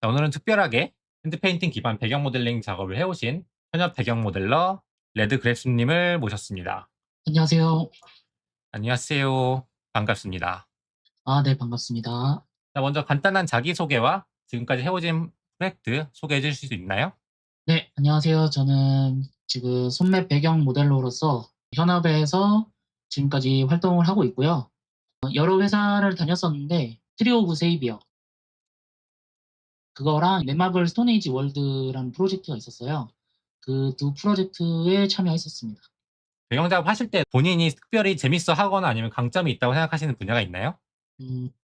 자, 오늘은 특별하게 핸드 페인팅 기반 배경 모델링 작업을 해오신 현역 배경 모델러 레드 그랩스님을 모셨습니다. 안녕하세요. 안녕하세요. 반갑습니다. 네, 반갑습니다. 자, 먼저 간단한 자기소개와 지금까지 해오신 프로젝트 소개해 주실 수 있나요? 네, 안녕하세요. 저는 지금 손맵 배경 모델로서 현업에서 지금까지 활동을 하고 있고요. 여러 회사를 다녔었는데 트리오 오브 세이비어 그거랑 넷마블 스톤에이지 월드라는 프로젝트가 있었어요. 그 두 프로젝트에 참여했었습니다. 배경 작업 하실 때 본인이 특별히 재밌어 하거나 아니면 강점이 있다고 생각하시는 분야가 있나요?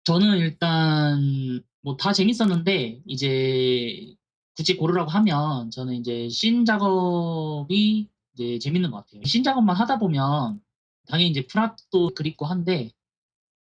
저는 일단 뭐 다 재밌었는데 이제 굳이 고르라고 하면 저는 이제 씬 작업이 이제 재밌는 것 같아요. 씬 작업만 하다 보면 당연히 이제 프랍도 그립고 한데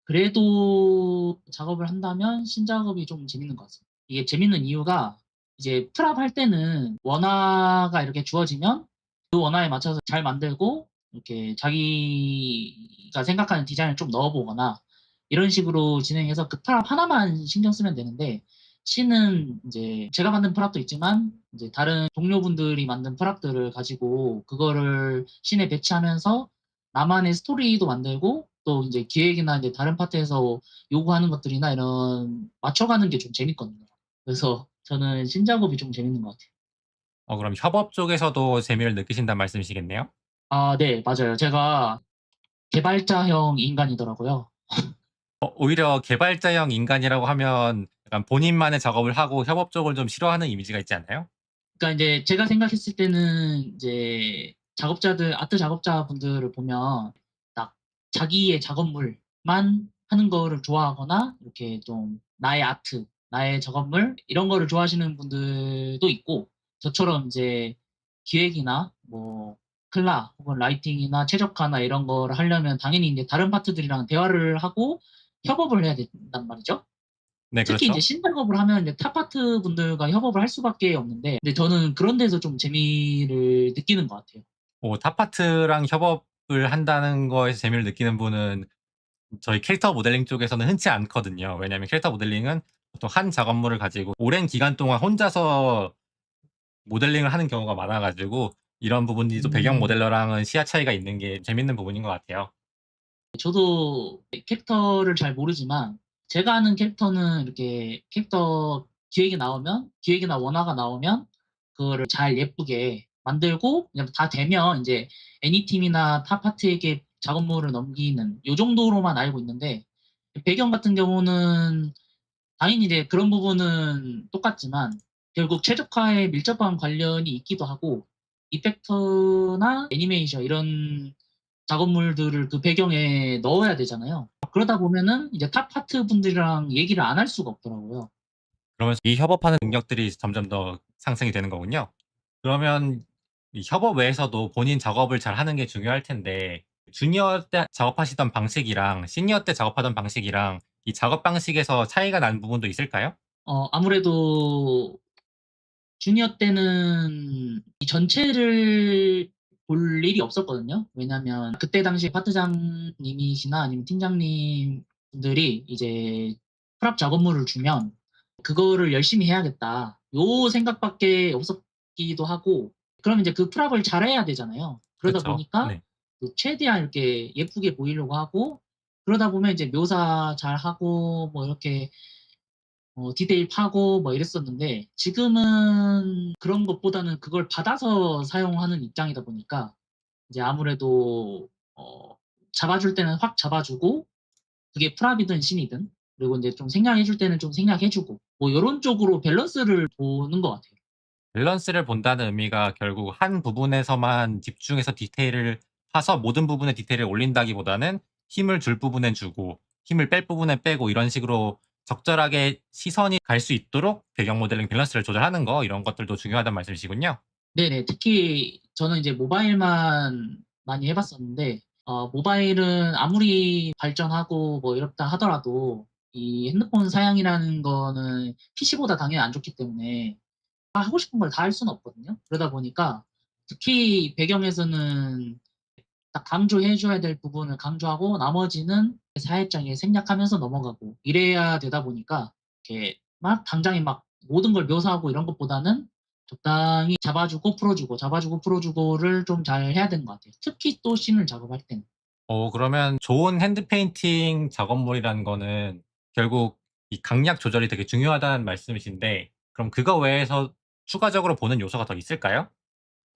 그래도 작업을 한다면 씬 작업이 좀 재밌는 것 같습니다. 이게 재밌는 이유가 이제 프랍 할 때는 원화가 이렇게 주어지면 그 원화에 맞춰서 잘 만들고 이렇게 자기가 생각하는 디자인을 좀 넣어보거나 이런 식으로 진행해서 그 프랍 하나만 신경 쓰면 되는데 씬은 이제 제가 만든 프랍도 있지만 이제 다른 동료분들이 만든 프랍들을 가지고 그거를 씬에 배치하면서 나만의 스토리도 만들고 또 이제 기획이나 이제 다른 파트에서 요구하는 것들이나 이런 맞춰가는 게 좀 재밌거든요. 그래서 저는 신작업이 좀 재밌는 것 같아요. 그럼 협업 쪽에서도 재미를 느끼신다는 말씀이시겠네요? 네, 맞아요. 제가 개발자형 인간이더라고요. 오히려 개발자형 인간이라고 하면 약간 본인만의 작업을 하고 협업 쪽을 좀 싫어하는 이미지가 있지 않나요? 그러니까 이제 제가 생각했을 때는 이제 작업자들, 아트 작업자분들을 보면 딱 자기의 작업물만 하는 거를 좋아하거나 이렇게 좀 나의 아트, 나의 작업물 이런 거를 좋아하시는 분들도 있고 저처럼 이제 기획이나 뭐 클라 혹은 라이팅이나 최적화나 이런 거를 하려면 당연히 이제 다른 파트들이랑 대화를 하고 협업을 해야 된단 말이죠. 네, 특히 이제 그렇죠. 신작업을 하면 이제 타 파트 분들과 협업을 할 수밖에 없는데, 근데 저는 그런 데서 좀 재미를 느끼는 것 같아요. 타파트랑 협업을 한다는 거에서 재미를 느끼는 분은 저희 캐릭터 모델링 쪽에서는 흔치 않거든요. 왜냐하면 캐릭터 모델링은 보통 한 작업물을 가지고 오랜 기간 동안 혼자서 모델링을 하는 경우가 많아가지고 이런 부분이 또 배경 음, 모델러랑은 시야 차이가 있는 게 재밌는 부분인 것 같아요. 저도 캐릭터를 잘 모르지만, 제가 아는 캐릭터는 이렇게 캐릭터 기획이 나오면, 기획이나 원화가 나오면, 그거를 잘 예쁘게 만들고, 그냥 다 되면 이제 애니팀이나 타 파트에게 작업물을 넘기는, 요 정도로만 알고 있는데, 배경 같은 경우는 당연히 이제 그런 부분은 똑같지만 결국 최적화에 밀접한 관련이 있기도 하고 이펙터나 애니메이션 이런 작업물들을 그 배경에 넣어야 되잖아요. 그러다 보면은 이제 탑 파트 분들이랑 얘기를 안 할 수가 없더라고요. 그러면서 이 협업하는 능력들이 점점 더 상승이 되는 거군요. 그러면 이 협업 외에서도 본인 작업을 잘 하는 게 중요할 텐데 주니어 때 작업하시던 방식이랑 시니어 때 작업하던 방식이랑 이 작업 방식에서 차이가 나는 부분도 있을까요? 아무래도 주니어 때는 이 전체를 볼 일이 없었거든요. 왜냐면 그때 당시 파트장님이시나 아니면 팀장님 분들이 이제 프랍 작업물을 주면 그거를 열심히 해야겠다. 요 생각밖에 없었기도 하고, 그럼 이제 그 프랍을 잘해야 되잖아요. 그러다 그쵸. 보니까 네. 그 최대한 이렇게 예쁘게 보이려고 하고, 그러다 보면 이제 묘사 잘하고, 뭐 이렇게 디테일 파고 뭐 이랬었는데 지금은 그런 것보다는 그걸 받아서 사용하는 입장이다 보니까 이제 아무래도 잡아줄 때는 확 잡아주고 그게 프랍이든 신이든 그리고 이제 좀 생략해줄 때는 좀 생략해주고 뭐 이런 쪽으로 밸런스를 보는 것 같아요. 밸런스를 본다는 의미가 결국 한 부분에서만 집중해서 디테일을 파서 모든 부분에 디테일을 올린다기보다는 힘을 줄 부분엔 주고 힘을 뺄 부분엔 빼고 이런 식으로 적절하게 시선이 갈 수 있도록 배경 모델링 밸런스를 조절하는 거 이런 것들도 중요하다는 말씀이시군요. 네네. 특히 저는 이제 모바일만 많이 해봤었는데, 모바일은 아무리 발전하고 뭐 이렇다 하더라도 이 핸드폰 사양이라는 거는 PC보다 당연히 안 좋기 때문에 다 하고 싶은 걸 다 할 수는 없거든요. 그러다 보니까 특히 배경에서는 딱 강조해줘야 될 부분을 강조하고 나머지는 살짝 이렇게 생략하면서 넘어가고 이래야 되다 보니까 이렇게 막 당장에 막 모든 걸 묘사하고 이런 것보다는 적당히 잡아주고 풀어주고 잡아주고 풀어주고를 좀 잘 해야 되는 것 같아요. 특히 또 씬을 작업할 때는. 그러면 좋은 핸드 페인팅 작업물이라는 거는 결국 이 강약 조절이 되게 중요하다는 말씀이신데, 그럼 그거 외에서 추가적으로 보는 요소가 더 있을까요?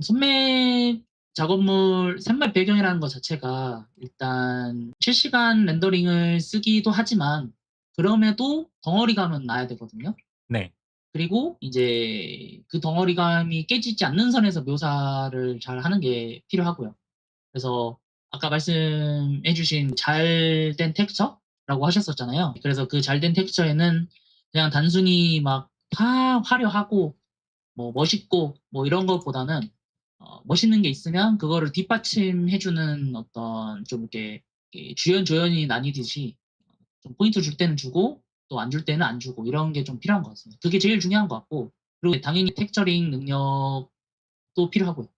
선매 작업물, 선매 배경이라는 것 자체가 일단 실시간 렌더링을 쓰기도 하지만 그럼에도 덩어리감은 나야 되거든요. 네. 그리고 이제 그 덩어리감이 깨지지 않는 선에서 묘사를 잘 하는 게 필요하고요. 그래서 아까 말씀해 주신 잘 된 텍스처라고 하셨었잖아요. 그래서 그 잘 된 텍스처에는 그냥 단순히 막 화려하고 뭐 멋있고 뭐 이런 것보다는 멋있는 게 있으면 그거를 뒷받침해 주는 어떤 좀 이렇게 주연 조연이 나뉘듯이 좀 포인트 줄 때는 주고 또 안 줄 때는 안 주고 이런 게 좀 필요한 것 같습니다. 그게 제일 중요한 것 같고 그리고 당연히 텍스처링 능력도 필요하고요.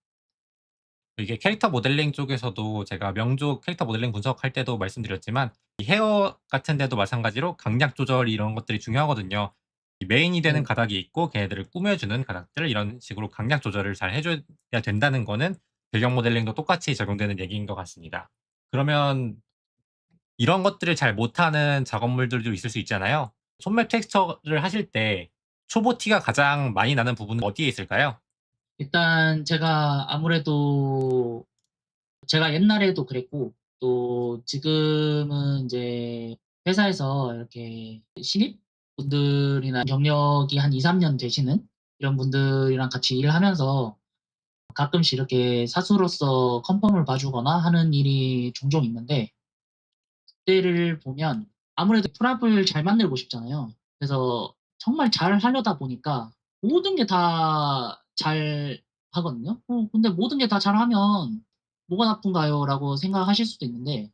이게 캐릭터 모델링 쪽에서도 제가 명조 캐릭터 모델링 분석할 때도 말씀드렸지만, 이 헤어 같은 데도 마찬가지로 강약 조절 이런 것들이 중요하거든요. 이 메인이 되는 네. 가닥이 있고 걔네들을 꾸며주는 가닥들, 이런 식으로 강약 조절을 잘 해줘야 된다는 거는 배경 모델링도 똑같이 적용되는 얘기인 것 같습니다. 그러면 이런 것들을 잘 못하는 작업물들도 있을 수 있잖아요. 손맵 텍스처를 하실 때 초보 티가 가장 많이 나는 부분은 어디에 있을까요? 일단 제가 아무래도 제가 옛날에도 그랬고 또 지금은 이제 회사에서 이렇게 신입 분들이나 경력이 한 2-3년 되시는 이런 분들이랑 같이 일을 하면서 가끔씩 이렇게 사수로서 컨펌을 봐주거나 하는 일이 종종 있는데 그때를 보면 아무래도 프랍을 잘 만들고 싶잖아요. 그래서 정말 잘 하려다 보니까 모든 게 다 잘 하거든요. 근데 모든 게 다 잘하면 뭐가 나쁜가요?라고 생각하실 수도 있는데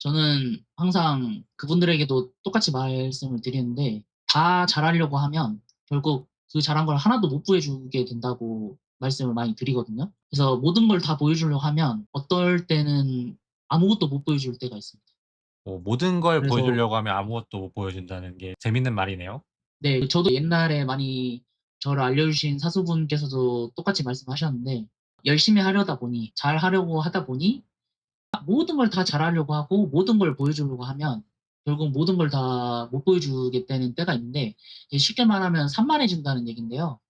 저는 항상 그분들에게도 똑같이 말씀을 드리는데 다 잘하려고 하면 결국 그 잘한 걸 하나도 못 보여주게 된다고 말씀을 많이 드리거든요. 그래서 모든 걸 다 보여주려고 하면 어떨 때는 아무것도 못 보여줄 때가 있습니다. 모든 걸 그래서 보여주려고 하면 아무것도 못 보여준다는 게 재밌는 말이네요. 네, 저도 옛날에 많이 저를 알려주신 사수분께서도 똑같이 말씀하셨는데 열심히 하려다 보니 잘 하려고 하다 보니 모든 걸 다 잘하려고 하고 모든 걸 보여주려고 하면 결국 모든 걸 다 못 보여주게 되는 때가 있는데 쉽게 말하면 산만해진다는 얘긴데요.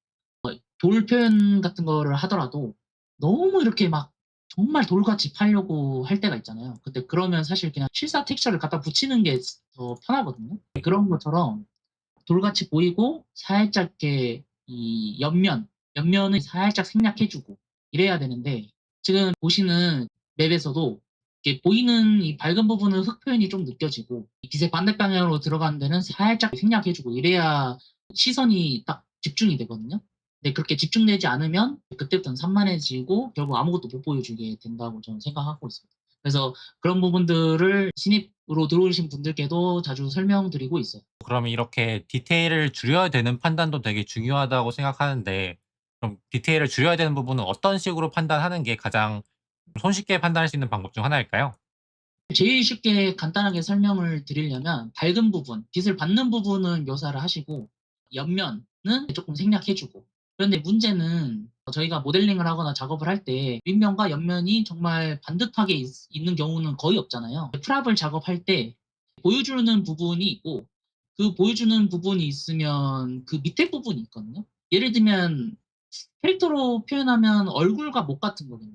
돌 표현 같은 거를 하더라도 너무 이렇게 막 정말 돌같이 파려고 할 때가 있잖아요. 근데 그러면 사실 그냥 실사 텍스처를 갖다 붙이는 게 더 편하거든요. 그런 것처럼 돌같이 보이고 살짝 이렇게 이 옆면을 살짝 생략해 주고 이래야 되는데 지금 보시는 맵에서도 이렇게 보이는 이 밝은 부분은 흙 표현이 좀 느껴지고 이 빛의 반대 방향으로 들어가는 데는 살짝 생략해 주고 이래야 시선이 딱 집중이 되거든요. 근데 그렇게 집중되지 않으면 그때부터는 산만해지고 결국 아무것도 못 보여주게 된다고 저는 생각하고 있습니다. 그래서 그런 부분들을 신입으로 들어오신 분들께도 자주 설명드리고 있어요. 그러면 이렇게 디테일을 줄여야 되는 판단도 되게 중요하다고 생각하는데, 그럼 디테일을 줄여야 되는 부분은 어떤 식으로 판단하는 게 가장 손쉽게 판단할 수 있는 방법 중 하나일까요? 제일 쉽게 간단하게 설명을 드리려면 밝은 부분, 빛을 받는 부분은 묘사를 하시고 옆면은 조금 생략해 주고 그런데 문제는 저희가 모델링을 하거나 작업을 할 때 윗면과 옆면이 정말 반듯하게 있는 경우는 거의 없잖아요. 프랍을 작업할 때 보여주는 부분이 있고 그 보여주는 부분이 있으면 그 밑에 부분이 있거든요. 예를 들면 캐릭터로 표현하면 얼굴과 목 같은 거거든요.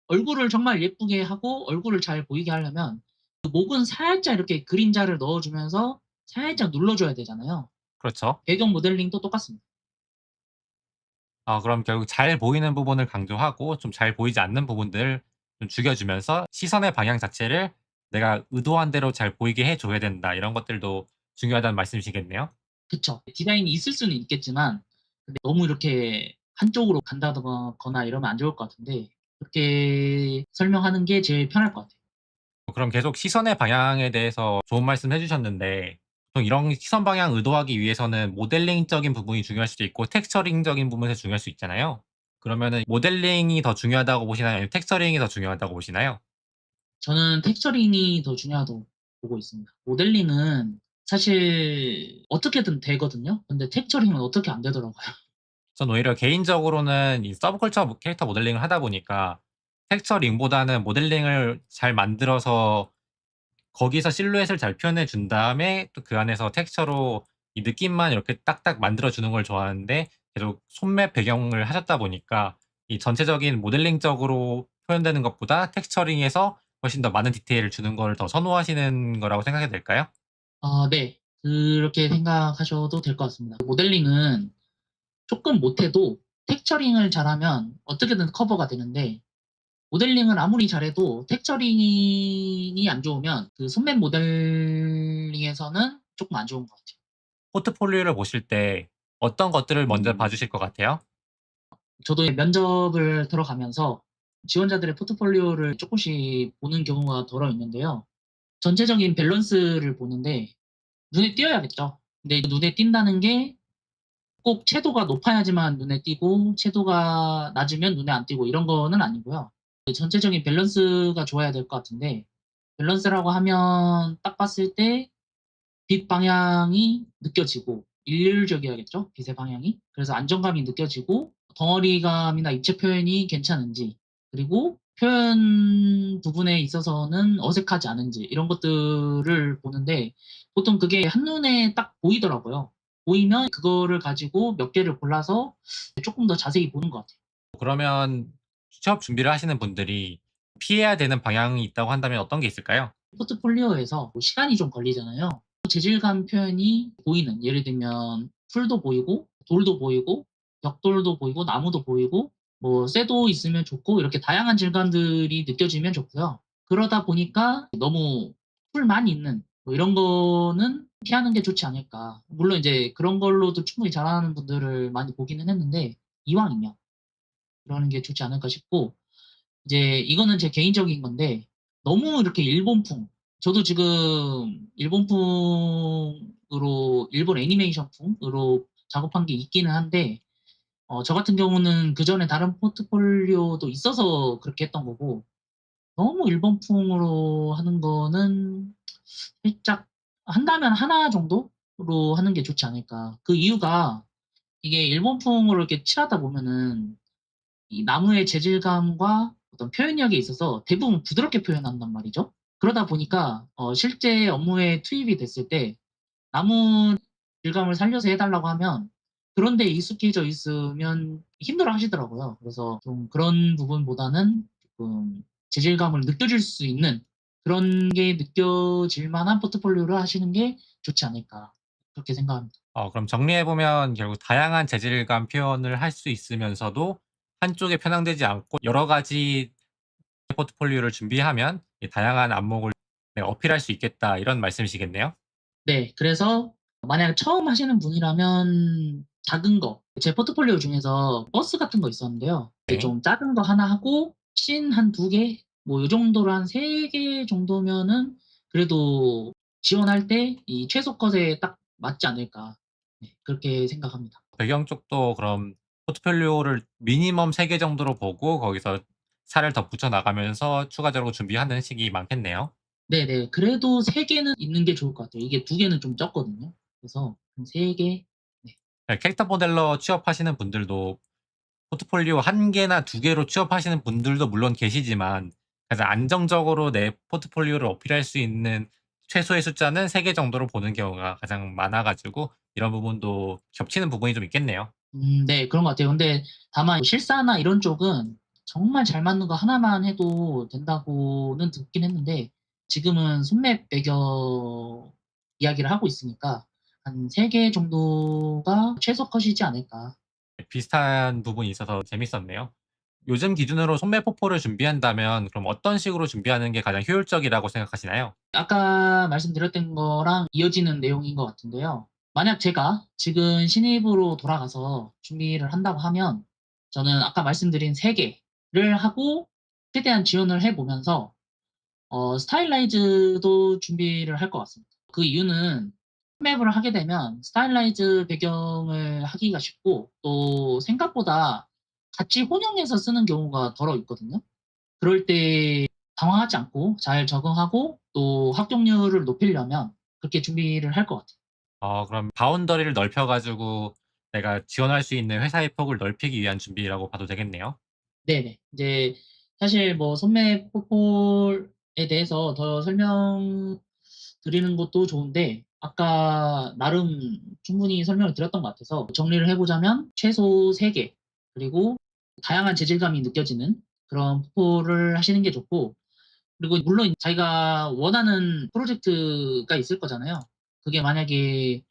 얼굴을 정말 예쁘게 하고 얼굴을 잘 보이게 하려면 그 목은 살짝 이렇게 그림자를 넣어주면서 살짝 눌러줘야 되잖아요. 그렇죠. 배경 모델링도 똑같습니다. 그럼 결국 잘 보이는 부분을 강조하고 좀 잘 보이지 않는 부분들을 좀 죽여 주면서 시선의 방향 자체를 내가 의도한 대로 잘 보이게 해 줘야 된다, 이런 것들도 중요하다는 말씀이시겠네요. 그쵸. 디자인이 있을 수는 있겠지만 근데 너무 이렇게 한쪽으로 간다거나 이러면 안 좋을 것 같은데 그렇게 설명하는 게 제일 편할 것 같아요. 그럼 계속 시선의 방향에 대해서 좋은 말씀 해 주셨는데, 보통 이런 시선 방향 의도하기 위해서는 모델링적인 부분이 중요할 수도 있고 텍스처링적인 부분에서 중요할 수 있잖아요. 그러면은 모델링이 더 중요하다고 보시나요? 아니면 텍스처링이 더 중요하다고 보시나요? 저는 텍스처링이 더 중요하다고 보고 있습니다. 모델링은 사실 어떻게든 되거든요. 근데 텍스처링은 어떻게 안 되더라고요. 전 오히려 개인적으로는 이 서브컬처 캐릭터 모델링을 하다 보니까 텍스처링보다는 모델링을 잘 만들어서 거기서 실루엣을 잘 표현해 준 다음에 또 그 안에서 텍스처로 이 느낌만 이렇게 딱딱 만들어 주는 걸 좋아하는데, 계속 손맵 배경을 하셨다 보니까 이 전체적인 모델링적으로 표현되는 것보다 텍스처링에서 훨씬 더 많은 디테일을 주는 걸 더 선호하시는 거라고 생각해도 될까요? 네. 그렇게 생각하셔도 될 것 같습니다. 모델링은 조금 못해도 텍스처링을 잘하면 어떻게든 커버가 되는데, 모델링을 아무리 잘해도 텍스처링이 안 좋으면 그 손맵 모델링에서는 조금 안 좋은 것 같아요. 포트폴리오를 보실 때 어떤 것들을 먼저 봐 음. 주실 것 같아요? 저도 면접을 들어가면서 지원자들의 포트폴리오를 조금씩 보는 경우가 덜어 있는데요. 전체적인 밸런스를 보는데 눈에 띄어야겠죠. 근데 눈에 띈다는 게 꼭 채도가 높아야지만 눈에 띄고 채도가 낮으면 눈에 안 띄고 이런 거는 아니고요. 전체적인 밸런스가 좋아야 될 것 같은데, 밸런스라고 하면 딱 봤을 때 빛 방향이 느껴지고 일률적이어야겠죠, 빛의 방향이. 그래서 안정감이 느껴지고 덩어리감이나 입체 표현이 괜찮은지, 그리고 표현 부분에 있어서는 어색하지 않은지, 이런 것들을 보는데 보통 그게 한눈에 딱 보이더라고요. 보이면 그거를 가지고 몇 개를 골라서 조금 더 자세히 보는 것 같아요. 그러면 취업 준비를 하시는 분들이 피해야 되는 방향이 있다고 한다면 어떤 게 있을까요? 포트폴리오에서 시간이 좀 걸리잖아요. 재질감 표현이 보이는, 예를 들면 풀도 보이고 돌도 보이고 벽돌도 보이고 나무도 보이고 뭐 쇠도 있으면 좋고, 이렇게 다양한 질감들이 느껴지면 좋고요. 그러다 보니까 너무 풀만 있는 뭐 이런 거는 피하는 게 좋지 않을까. 물론 이제 그런 걸로도 충분히 잘하는 분들을 많이 보기는 했는데, 이왕이면 그러는 게 좋지 않을까 싶고, 이제 이거는 제 개인적인 건데 너무 이렇게 일본풍, 저도 지금 일본풍으로 일본 애니메이션풍으로 작업한 게 있기는 한데, 저 같은 경우는 그전에 다른 포트폴리오도 있어서 그렇게 했던 거고, 너무 일본풍으로 하는 거는 살짝 한다면 하나 정도로 하는 게 좋지 않을까. 그 이유가 이게 일본풍으로 이렇게 칠하다 보면은 이 나무의 재질감과 어떤 표현력에 있어서 대부분 부드럽게 표현한단 말이죠. 그러다 보니까 실제 업무에 투입이 됐을 때 나무 질감을 살려서 해달라고 하면 그런 데 익숙해져 있으면 힘들어 하시더라고요. 그래서 좀 그런 부분보다는 조금 재질감을 느껴질 수 있는, 그런 게 느껴질 만한 포트폴리오를 하시는 게 좋지 않을까. 그렇게 생각합니다. 그럼 정리해 보면 결국 다양한 재질감 표현을 할 수 있으면서도 한쪽에 편향되지 않고 여러 가지 포트폴리오를 준비하면 이 다양한 안목을 네 어필할 수 있겠다, 이런 말씀이시겠네요? 네. 그래서 만약 처음 하시는 분이라면 작은 거, 제 포트폴리오 중에서 버스 같은 거 있었는데요. 이제 네. 좀 작은 거 하나 하고 씬 한 2 개, 뭐 요 정도로 한 3개 정도면은 그래도 지원할 때 이 최소 컷에 딱 맞지 않을까. 네, 그렇게 생각합니다. 배경 쪽도 그럼 포트폴리오를 미니멈 3개 정도로 보고 거기서 살을 더 붙여 나가면서 추가적으로 준비하는 식이 많겠네요. 네네. 그래도 3 개는 있는 게 좋을 것 같아요. 이게 2 개는 좀 적거든요. 그래서 한 3 개. 네. 네, 캐릭터 모델러 취업하시는 분들도 포트폴리오 1 개나 2 개로 취업하시는 분들도 물론 계시지만, 가장 안정적으로 내 포트폴리오를 어필할 수 있는 최소의 숫자는 3개 정도로 보는 경우가 가장 많아 가지고 이런 부분도 겹치는 부분이 좀 있겠네요. 네. 그런 것 같아요. 근데 다만 실사나 이런 쪽은 정말 잘 맞는 거 하나만 해도 된다고는 듣긴 했는데, 지금은 손맵 배경 이야기를 하고 있으니까 한 3개 정도가 최소 컷이지 않을까. 비슷한 부분이 있어서 재밌었네요. 요즘 기준으로 손매 포포를 준비한다면 그럼 어떤 식으로 준비하는 게 가장 효율적이라고 생각하시나요? 아까 말씀드렸던 거랑 이어지는 내용인 것 같은데요. 만약 제가 지금 신입으로 돌아가서 준비를 한다고 하면 저는 아까 말씀드린 3 개를 하고 최대한 지원을 해 보면서 스타일라이즈도 준비를 할 것 같습니다. 그 이유는 맵을 하게 되면 스타일라이즈 배경을 하기가 쉽고, 또 생각보다 같이 혼용해서 쓰는 경우가 덜어 있거든요. 그럴 때 당황하지 않고 잘 적응하고 또 합격률을 높이려면 그렇게 준비를 할 것 같아요. 그럼 바운더리를 넓혀 가지고 내가 지원할 수 있는 회사의 폭을 넓히기 위한 준비라고 봐도 되겠네요. 네네. 이제 사실 뭐 선매 포폴에 대해서 더 설명드리는 것도 좋은데 아까 나름 충분히 설명을 드렸던 것 같아서 정리를 해 보자면 최소 3개 그리고 다양한 재질감이 느껴지는 그런 포폴을 하시는 게 좋고, 그리고 물론 자기가 원하는 프로젝트가 있을 거잖아요. 그게 만약에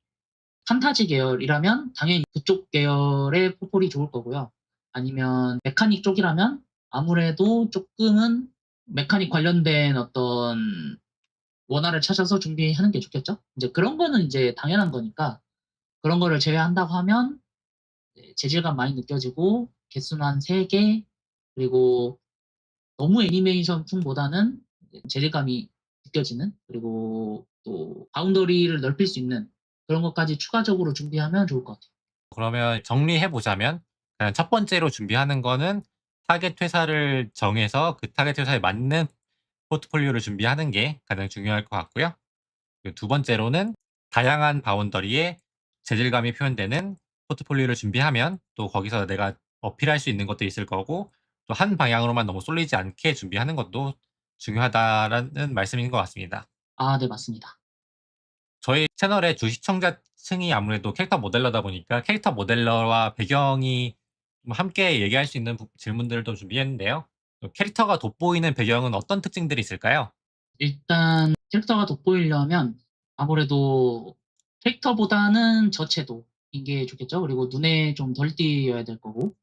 판타지 계열이라면 당연히 그쪽 계열의 포폴이 좋을 거고요. 아니면 메카닉 쪽이라면 아무래도 쪼끔은 메카닉 관련된 어떤 원화를 찾아서 준비하는 게 좋겠죠? 인제 그런 거는 인제 당연한 거니까 그런 거를 제외한다고 하면 이제 재질감 많이 느껴지고 개수는 한 3개, 그리고 너무 애니메이션풍보다는 이제 재질감이 느껴지는, 그리고 또 바운더리를 넓힐 수 있는 그런 것까지 추가적으로 준비하면 좋을 것 같아요. 그러면 정리해 보자면 그냥 첫 번째로 준비하는 거는 타겟 회사를 정해서 그 타겟 회사에 맞는 포트폴리오를 준비하는 게 가장 중요할 것 같고요. 그리고 두 번째로는 다양한 바운더리에 재질감이 표현되는 포트폴리오를 준비하면 또 거기서 내가 어필할 수 있는 것도 있을 거고 또 한 방향으로만 너무 쏠리지 않게 준비하는 것도 중요하다라는 말씀인 것 같습니다. 아 네, 맞습니다. 저희 채널의 주 시청자층이 아무래도 캐릭터 모델러다 보니까 캐릭터 모델러와 배경이 좀 함께 얘기할 수 있는 질문들을 좀 준비했는데요. 캐릭터가 돋보이는 배경은 어떤 특징들이 있을까요? 일단 캐릭터가 돋보이려면 아무래도 캐릭터보다는 저채도인 게 좋겠죠. 그리고 눈에 좀 덜 띄어야 될 거고,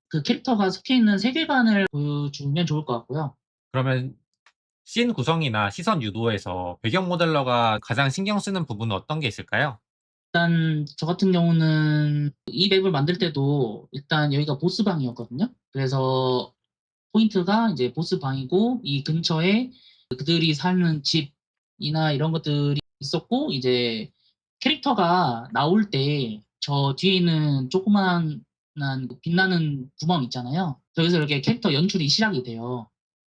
그 캐릭터가 속해 있는 세계관을 보여주면 좋을 것 같고요. 그러면 씬 구성이나 시선 유도에서 배경 모델러가 가장 신경 쓰는 부분은 어떤 게 있을까요? 일단 저 같은 경우는 이 맵을 만들 때도 일단 여기가 보스방이었거든요. 그래서 포인트가 이제 보스방이고 이 근처에 그들이 사는 집이나 이런 것들이 있었고, 이제 캐릭터가 나올 때 저 뒤에 있는 조그마한 빛나는 구멍 있잖아요. 저기서 이렇게 캐릭터 연출이 시작이 돼요.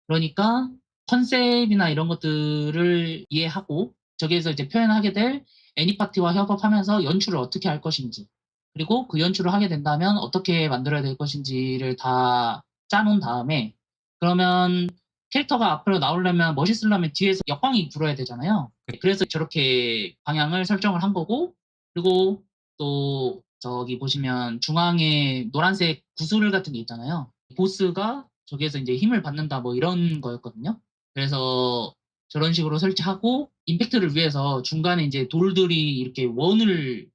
그러니까 컨셉이나 이런 것들을 이해하고 저기에서 이제 표현하게 될 애니파티와 협업하면서 연출을 어떻게 할 것인지, 그리고 그 연출을 하게 된다면 어떻게 만들어야 될 것인지를 다 짜 놓은 다음에, 그러면 캐릭터가 앞으로 나오려면 멋있으려면 뒤에서 역광이 불어야 되잖아요. 그래서 저렇게 방향을 설정을 한 거고, 그리고 또 저기 보시면 중앙에 노란색 구슬 같은 게 있잖아요. 보스가 저기에서 이제 힘을 받는다 뭐 이런 거였거든요. 그래서 저런 식으로 설치하고 임팩트를 위해서 중간에 이제 돌들이 이렇게 원을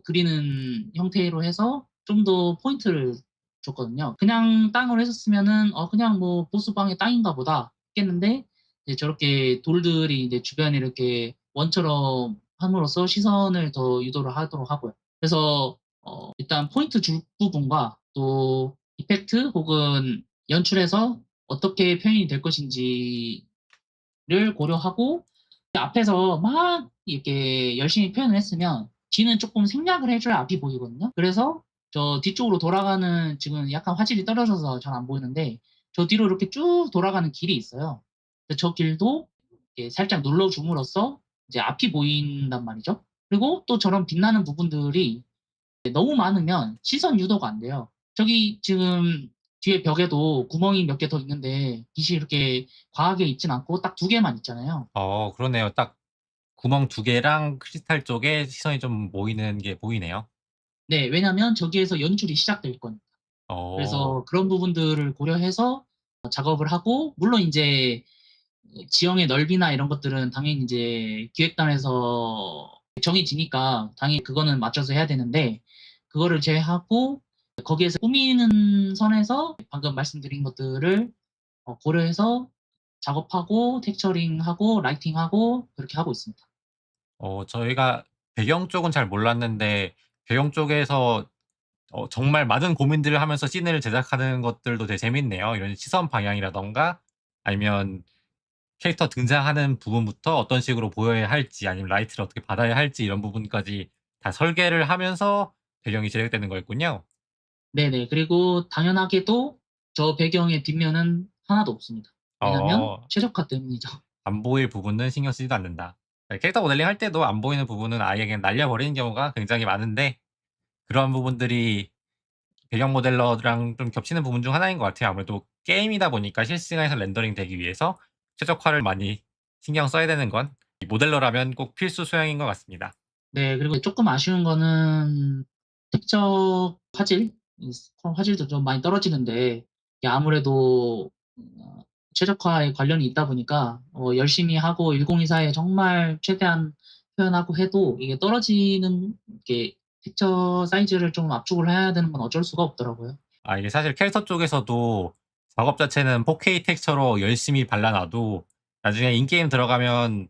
그리는 형태로 해서 좀 더 포인트를 줬거든요. 그냥 땅으로 했었으면은 그냥 뭐 보스방의 땅인가 보다 했겠는데, 이제 저렇게 돌들이 이제 주변에 이렇게 원처럼 함으로써 시선을 더 유도를 하도록 하고요. 그래서 일단 포인트 줄 부분과 또 이펙트 혹은 연출에서 어떻게 표현이 될 것인지를 고려하고, 앞에서 막 이렇게 열심히 표현을 했으면 뒤는 조금 생략을 해줘야 앞이 보이거든요. 그래서 저 뒤쪽으로 돌아가는, 지금 약간 화질이 떨어져서 잘 안 보이는데 저 뒤로 이렇게 쭉 돌아가는 길이 있어요. 근데 저 길도 이렇게 살짝 눌러줌으로써 이제 앞이 보인단 말이죠. 그리고 또 저런 빛나는 부분들이 너무 많으면 시선 유도가 안 돼요. 저기 지금 뒤에 벽에도 구멍이 몇 개 더 있는데 빛이 이렇게 과하게 있진 않고 딱 2개만 있잖아요. 그러네요. 딱 구멍 두 개랑 크리스탈 쪽에 시선이 좀 모이는 게 보이네요. 네, 왜냐면 저기에서 연출이 시작될 거니까. 어. 그래서 그런 부분들을 고려해서 작업을 하고, 물론 인제 지형의 넓이나 이런 것들은 당연히 이제 기획단에서 정해지니까 당연히 그거는 맞춰서 해야 되는데, 그거를 제외하고 거기에서 꾸미는 선에서 방금 말씀드린 것들을 고려해서 작업하고 텍스처링하고 라이팅하고 그렇게 하고 있습니다. 저희가 배경 쪽은 잘 몰랐는데 배경 쪽에서 정말 많은 고민들을 하면서 씬을 제작하는 것들도 되게 재밌네요. 이런 시선 방향이라든가 아니면 캐릭터 등장하는 부분부터 어떤 식으로 보여야 할지 아니면 라이트를 어떻게 받아야 할지 이런 부분까지 다 설계를 하면서 배경이 제작되는 거였군요. 네네. 그리고 당연하게도 저 배경의 뒷면은 하나도 없습니다. 왜냐면 어 최적화 때문이죠. 안 보일 부분은 신경 쓰지도 않는다. 네, 캐릭터 모델링 할 때도 안 보이는 부분은 아예 그냥 날려버리는 경우가 굉장히 많은데 그런 부분들이 배경 모델러랑 좀 겹치는 부분 중 하나인 것 같아요. 아무래도 게임이다 보니까 실시간에서 렌더링 되기 위해서 최적화를 많이 신경 써야 되는 건 이 모델러라면 꼭 필수 소양인 것 같습니다. 네, 그리고 조금 아쉬운 거는 텍스처 화질, 화질도 좀 많이 떨어지는데 이게 아무래도 최적화에 관련이 있다 보니까 열심히 하고 1024에 정말 최대한 표현하고 해도 이게 떨어지는 게 텍스처 사이즈를 좀 압축을 해야 되는 건 어쩔 수가 없더라고요. 아 이게 사실 캐릭터 쪽에서도 작업 자체는 4K 텍스처로 열심히 발라 놔도 나중에 인게임 들어가면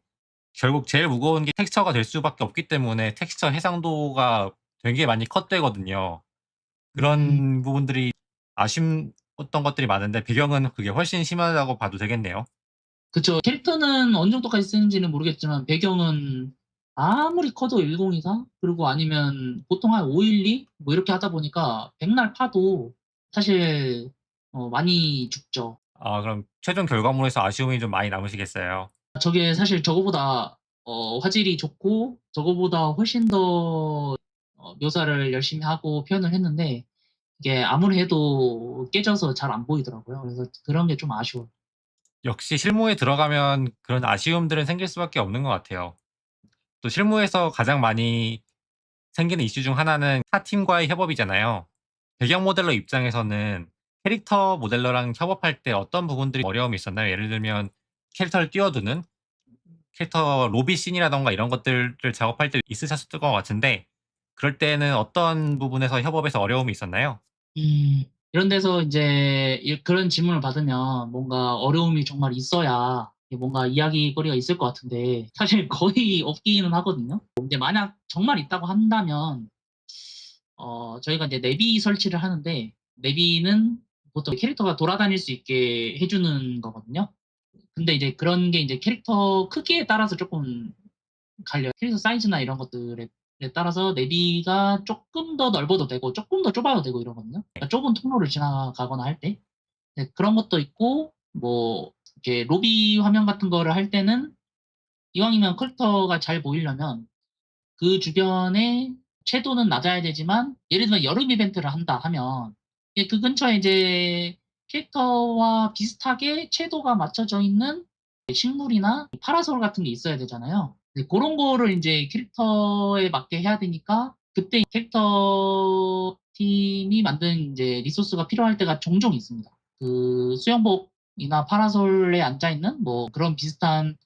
결국 제일 무거운 게 텍스처가 될 수밖에 없기 때문에 텍스처 해상도가 되게 많이 컷되거든요. 음, 그런 부분들이 아쉬웠던 것들이 많은데 배경은 그게 훨씬 심하다고 봐도 되겠네요. 그쵸. 캐릭터는 어느 정도까지 쓰는지는 모르겠지만 배경은 아무리 커도 1024 그리고 아니면 보통 한 512 뭐 이렇게 하다 보니까 백날 파도 사실 많이 죽죠. 아 그럼 최종 결과물에서 아쉬움이 좀 많이 남으시겠어요. 저게 사실 저거보다 화질이 좋고 저거보다 훨씬 더 묘사를 열심히 하고 표현을 했는데 이게 아무리 해도 깨져서 잘 안 보이더라고요. 그래서 그런 게 좀 아쉬워요. 역시 실무에 들어가면 그런 아쉬움들은 생길 수밖에 없는 것 같아요. 또 실무에서 가장 많이 생기는 이슈 중 하나는 타 팀과의 협업이잖아요. 배경 모델러 입장에서는 캐릭터 모델러랑 협업할 때 어떤 부분들이 어려움이 있었나요? 예를 들면 캐릭터를 띄워두는 캐릭터 로비 씬이라든가 이런 것들을 작업할 때 있으셨을 것 같은데 그럴 때는 어떤 부분에서 협업에서 어려움이 있었나요? 음, 이런 데서 이제 그런 질문을 받으면 뭔가 어려움이 정말 있어야 뭔가 이야기거리가 있을 것 같은데 사실 거의 없기는 하거든요. 이제 만약 정말 있다고 한다면 저희가 이제 내비 설치를 하는데 내비는 보통 캐릭터가 돌아다닐 수 있게 해주는 거거든요. 근데 이제 그런 게 이제 캐릭터 크기에 따라서 조금 갈려요. 캐릭터 사이즈나 이런 것들에 따라서 내비가 조금 더 넓어도 되고 조금 더 좁아도 되고 이러거든요. 그러니까 좁은 통로를 지나가거나 할 때. 네, 그런 것도 있고 뭐 이렇게 로비 화면 같은 거를 할 때는 이왕이면 캐릭터가 잘 보이려면 그 주변에 채도는 낮아야 되지만 예를 들면 여름 이벤트를 한다 하면 그 근처에 이제 캐릭터와 비슷하게 채도가 맞춰져 있는 식물이나 파라솔 같은 게 있어야 되잖아요. 그런 거를 이제 캐릭터에 맞게 해야 되니까 그때 캐릭터 팀이 만든 이제 리소스가 필요할 때가 종종 있습니다. 그 수영복이나 파라솔에 앉아 있는 뭐 그런 비슷한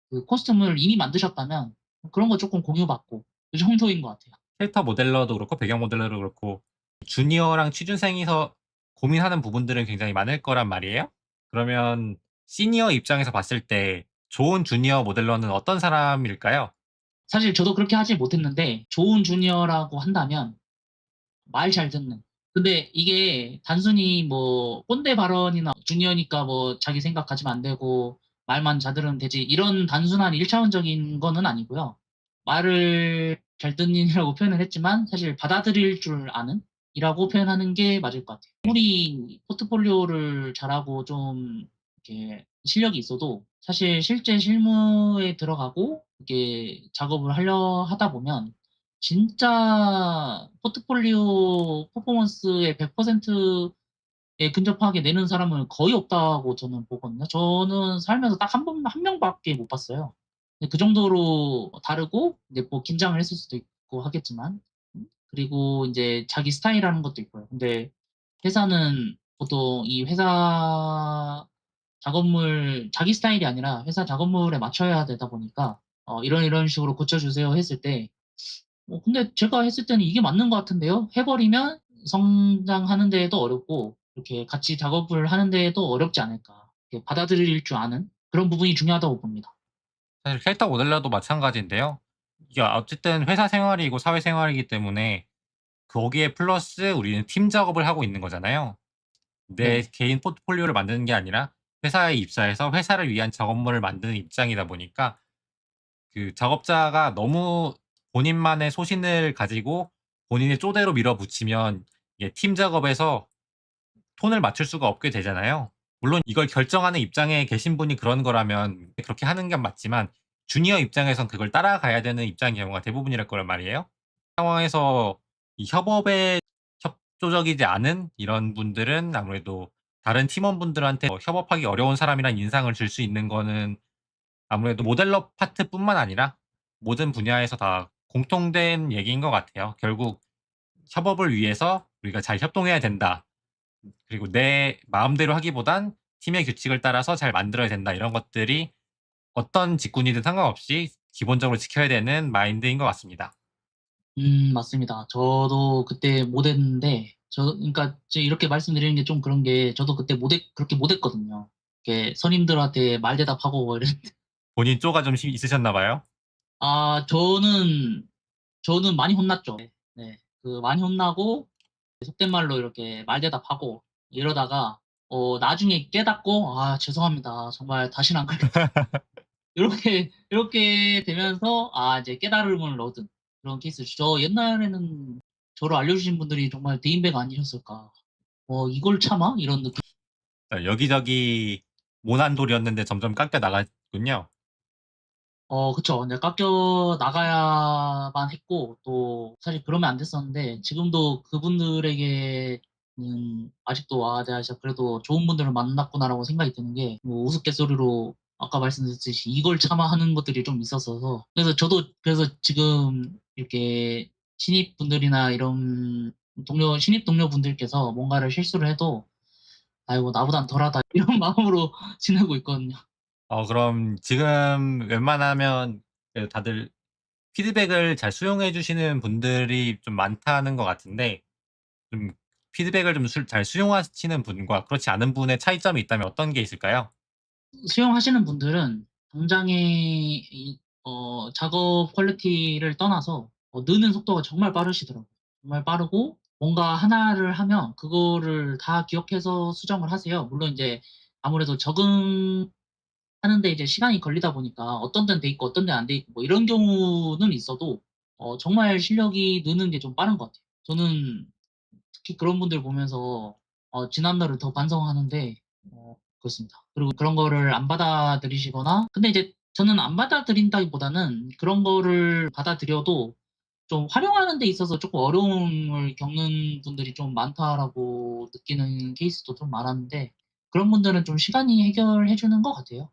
그 코스튬을 이미 만드셨다면 그런 거 조금 공유받고 그 정도인 것 같아요. 캐릭터 모델러도 그렇고 배경 모델러도 그렇고 주니어랑 취준생이서 고민하는 부분들은 굉장히 많을 거란 말이에요. 그러면 시니어 입장에서 봤을 때 좋은 주니어 모델러는 어떤 사람일까요? 사실 저도 그렇게 하지 못했는데 좋은 주니어라고 한다면 말 잘 듣는. 근데 이게 단순히 뭐 꼰대 발언이나 주니어니까 뭐 자기 생각하시면 안 되고 말만 잘 들으면 되지 이런 단순한 일차원적인 거는 아니고요. 말을 잘 듣는이라고 표현을 했지만 사실 받아들일 줄 아는 이라고 표현하는 게 맞을 것 같아요. 아무리 포트폴리오를 잘하고 좀 이렇게 실력이 있어도 사실 실제 실무에 들어가고 이렇게 작업을 하려 하다 보면 진짜 포트폴리오 퍼포먼스의 100%에 근접하게 내는 사람은 거의 없다고 저는 보거든요. 저는 살면서 딱 한 명밖에 못 봤어요. 근데 그 정도로 다르고, 이제 뭐 긴장을 했을 수도 있고 하겠지만, 그리고 이제 자기 스타일이라는 것도 있고요. 근데 회사는 보통 이 회사 작업물, 자기 스타일이 아니라 회사 작업물에 맞춰야 되다 보니까, 이런 식으로 고쳐주세요 했을 때, 근데 제가 했을 때는 이게 맞는 것 같은데요? 해버리면 성장하는 데에도 어렵고, 이렇게 같이 작업을 하는 데에도 어렵지 않을까. 이렇게 받아들일 줄 아는 그런 부분이 중요하다고 봅니다. 사실 캐릭터 모델러도 마찬가지인데요. 이게 어쨌든 회사 생활이고 사회생활이기 때문에 거기에 플러스 우리는 팀 작업을 하고 있는 거잖아요. 내 네네. 개인 포트폴리오를 만드는 게 아니라 회사에 입사해서 회사를 위한 작업물을 만드는 입장이다 보니까 그 작업자가 너무 본인만의 소신을 가지고 본인의 쪼대로 밀어붙이면 이게 팀 작업에서 톤을 맞출 수가 없게 되잖아요. 물론 이걸 결정하는 입장에 계신 분이 그런 거라면 그렇게 하는 게 맞지만 주니어 입장에선 그걸 따라가야 되는 입장인 경우가 대부분이랄 거란 말이에요. 상황에서 이 협업에 협조적이지 않은 이런 분들은 아무래도 다른 팀원분들한테 협업하기 어려운 사람이란 인상을 줄 수 있는 거는 아무래도 모델러 파트뿐만 아니라 모든 분야에서 다 공통된 얘기인 것 같아요. 결국 협업을 위해서 우리가 잘 협동해야 된다. 그리고 내 마음대로 하기보단 팀의 규칙을 따라서 잘 만들어야 된다. 이런 것들이 어떤 직군이든 상관없이 기본적으로 지켜야 되는 마인드인 것 같습니다. 맞습니다. 저도 그때 못했는데, 그러니까 제가 이렇게 말씀드리는 게 좀 그런 게, 저도 그때 그렇게 못했거든요. 이렇게 선임들한테 말대답하고 뭐 본인 쪼가 좀 있으셨나 봐요. 아, 저는 많이 혼났죠. 네. 그 많이 혼나고, 속된 말로 이렇게 말대답하고, 이러다가, 나중에 깨닫고, 아, 죄송합니다. 정말 다시는 안 그럴게요. 이렇게 되면서, 아, 이제 깨달음을 얻은 그런 케이스. 저 옛날에는 저를 알려주신 분들이 정말 대인배가 아니셨을까. 이걸 참아? 이런 느낌. 여기저기 모난 돌이었는데 점점 깎여 나갔군요. 그쵸. 근데 깎여 나가야만 했고, 또, 사실 그러면 안 됐었는데, 지금도 그분들에게는 아직도, 아, 내가 진짜 그래도 좋은 분들을 만났구나라고 생각이 드는 게, 뭐, 우스갯소리로 아까 말씀드렸듯이 이걸 참아 하는 것들이 좀 있었어서, 그래서 저도, 그래서 지금 이렇게 신입분들이나 이런 신입 동료분들께서 뭔가를 실수를 해도, 아이고, 나보단 덜하다, 이런 마음으로 지내고 있거든요. 그럼 지금 웬만하면 그래도 다들 피드백을 잘 수용해 주시는 분들이 좀 많다는 것 같은데 좀 피드백을 좀 잘 수용하시는 분과 그렇지 않은 분의 차이점이 있다면 어떤 게 있을까요? 수영하시는 분들은 당장의 작업 퀄리티를 떠나서 느는 속도가 정말 빠르시더라고요. 정말 빠르고 뭔가 하나를 하면 그거를 다 기억해서 수정을 하세요. 물론 이제 아무래도 적응하는데 이제 시간이 걸리다 보니까 어떤 데는 돼 있고 어떤 데는 안 돼 있고 뭐 이런 경우는 있어도 정말 실력이 느는 게 좀 빠른 것 같아요. 저는 특히 그런 분들 보면서 지난날을 더 반성하는데 그렇습니다. 그리고 그런 거를 안 받아들이시거나 근데 이제 저는 안 받아들인다기보다는 그런 거를 받아들여도 좀 활용하는 데 있어서 조금 어려움을 겪는 분들이 좀 많다라고 느끼는 케이스도 좀 많았는데 그런 분들은 좀 시간이 해결해 주는 것 같아요.